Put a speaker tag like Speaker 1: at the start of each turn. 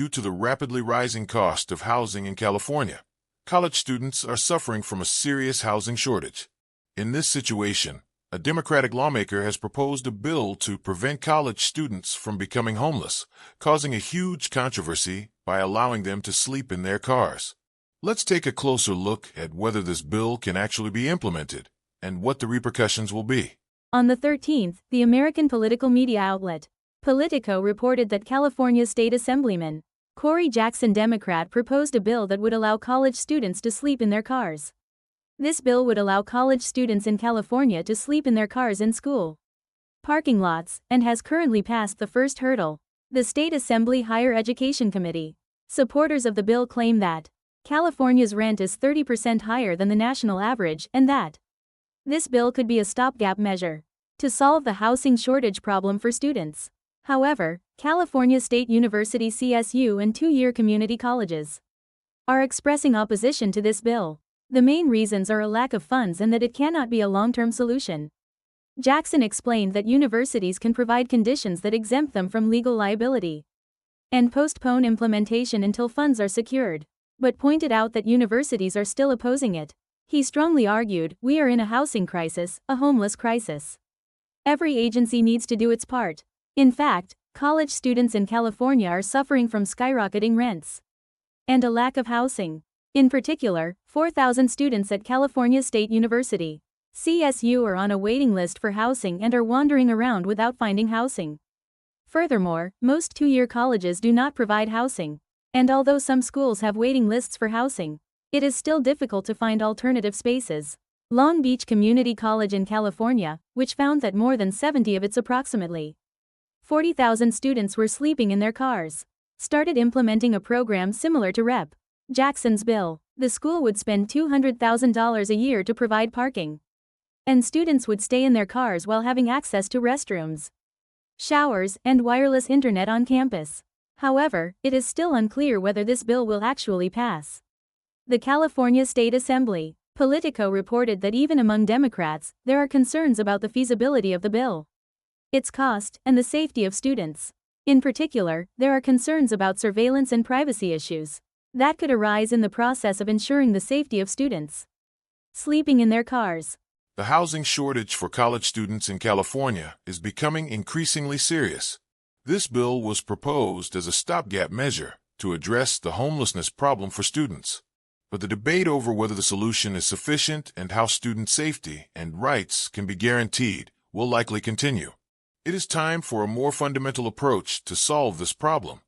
Speaker 1: due to the rapidly rising cost of housing in California. College students are suffering from a serious housing shortage. In this situation, a Democratic lawmaker has proposed a bill to prevent college students from becoming homeless, causing a huge controversy by allowing them to sleep in their cars. Let's take a closer look at whether this bill can actually be implemented and what the repercussions will be.
Speaker 2: On the 13th, the American political media outlet, Politico, reported that California State Assemblyman Corey Jackson, Democrat, proposed a bill that would allow college students to sleep in their cars. This bill would allow college students in California to sleep in their cars in school parking lots, and has currently passed the first hurdle, the State Assembly Higher Education Committee. Supporters of the bill claim that California's rent is 30% higher than the national average and that this bill could be a stopgap measure to solve the housing shortage problem for students. However, California State University (CSU) and two-year community colleges are expressing opposition to this bill. The main reasons are a lack of funds and that it cannot be a long-term solution. Jackson explained that universities can provide conditions that exempt them from legal liability and postpone implementation until funds are secured, but pointed out that universities are still opposing it. He strongly argued, "We are in a housing crisis, a homeless crisis. Every agency needs to do its part." In fact, college students in California are suffering from skyrocketing rents and a lack of housing. In particular, 4,000 students at California State University (CSU) are on a waiting list for housing and are wandering around without finding housing. Furthermore, most two-year colleges do not provide housing, and although some schools have waiting lists for housing, it is still difficult to find alternative spaces. Long Beach Community College in California, which found that more than 70 of its approximately 40,000 students were sleeping in their cars, started implementing a program similar to Rep. Jackson's bill. The school would spend $200,000 a year to provide parking, and students would stay in their cars while having access to restrooms, showers, and wireless internet on campus. However, it is still unclear whether this bill will actually pass. The California State Assembly. Politico reported that even among Democrats, there are concerns about the feasibility of the bill, its cost, and the safety of students. In particular, there are concerns about surveillance and privacy issues that could arise in the process of ensuring the safety of students sleeping in their cars.
Speaker 1: The housing shortage for college students in California is becoming increasingly serious. This bill was proposed as a stopgap measure to address the homelessness problem for students. But the debate over whether the solution is sufficient and how student safety and rights can be guaranteed will likely continue. It is time for a more fundamental approach to solve this problem.